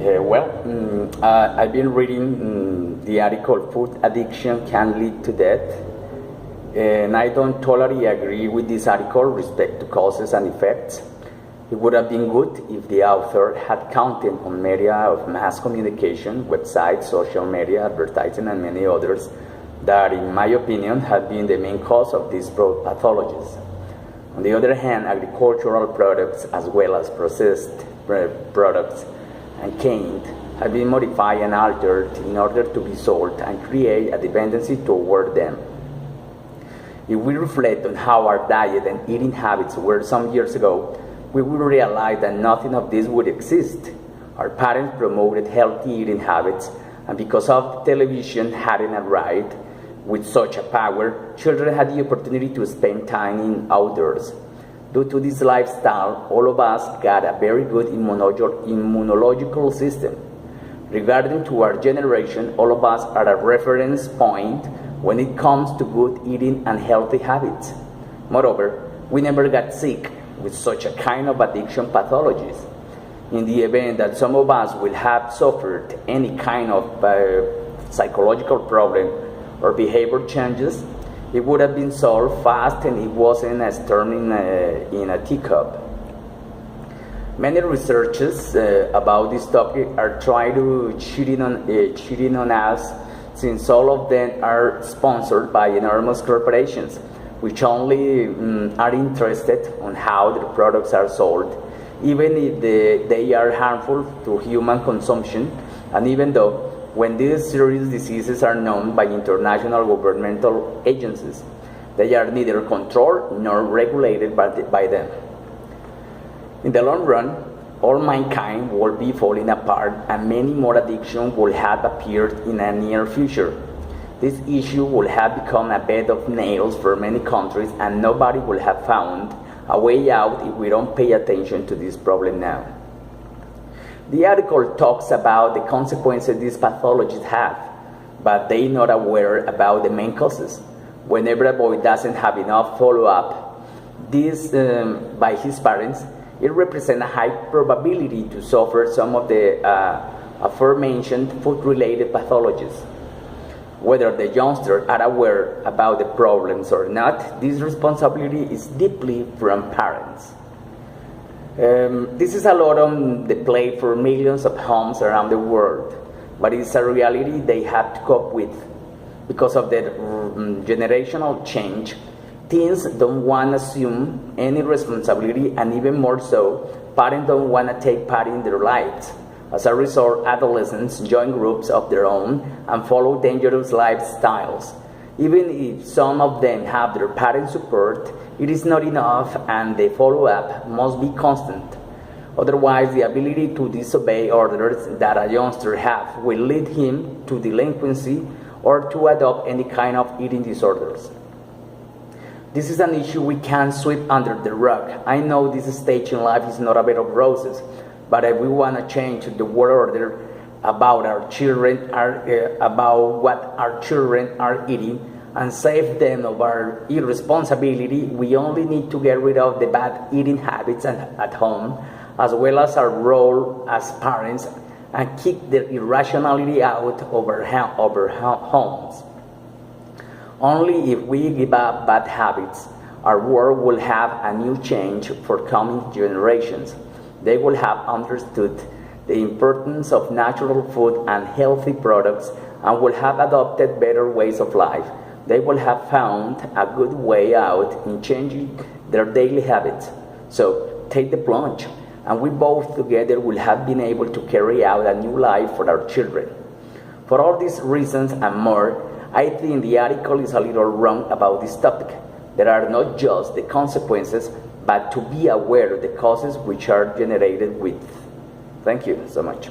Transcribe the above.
I've been reading the article Food Addiction Can Lead to Death, and I don't totally agree with this article with respect to causes and effects. It would have been good if the author had counted on media of mass communication, websites, social media, advertising, and many others that, in my opinion, have been the main cause of these pathologies. On the other hand, agricultural products as well as processed products and canned have been modified and altered in order to be sold and create a dependency toward them. If we reflect on how our diet and eating habits were some years ago, we will realize that nothing of this would exist. Our parents promoted healthy eating habits, and because of television hadn't arrived with such a power, children had the opportunity to spend time in outdoors. Due to this lifestyle, all of us got a very good immunological system. Regarding to our generation, all of us are a reference point when it comes to good eating and healthy habits. Moreover, we never got sick with such a kind of addiction pathologies. In the event that some of us will have suffered any kind of psychological problem or behavior changes, it would have been solved fast and it wasn't as turning in a teacup. Many researchers about this topic are trying to cheating on us, since all of them are sponsored by enormous corporations, which only are interested on how their products are sold, even if they are harmful to human consumption, and even though when these serious diseases are known by international governmental agencies, they are neither controlled nor regulated by them. In the long run, all mankind will be falling apart and many more addictions will have appeared in the near future. This issue will have become a bed of nails for many countries, and nobody will have found a way out if we don't pay attention to this problem now. The article talks about the consequences these pathologies have, but they're not aware about the main causes. Whenever a boy doesn't have enough follow-up by his parents, it represents a high probability to suffer some of the aforementioned food-related pathologies. Whether the youngsters are aware about the problems or not, this responsibility is deeply from parents. This is a lot on the plate for millions of homes around the world, but it's a reality they have to cope with. Because of the generational change, teens don't want to assume any responsibility, and even more so, parents don't want to take part in their lives. As a result, adolescents join groups of their own and follow dangerous lifestyles. Even if some of them have their parents' support, it is not enough, and the follow-up must be constant. Otherwise, the ability to disobey orders that a youngster has will lead him to delinquency or to adopt any kind of eating disorders. This is an issue we can't sweep under the rug. I know this stage in life is not a bed of roses, but if we want to change the world order about our children, about what our children are eating, and save them of our irresponsibility, we only need to get rid of the bad eating habits at home, as well as our role as parents, and kick the irrationality out of our homes. Only if we give up bad habits, our world will have a new change for coming generations. They will have understood the importance of natural food and healthy products and will have adopted better ways of life. They will have found a good way out in changing their daily habits. So take the plunge, and we both together will have been able to carry out a new life for our children. For all these reasons and more, I think the article is a little wrong about this topic. There are not just the consequences, but to be aware of the causes which are generated with. Thank you so much.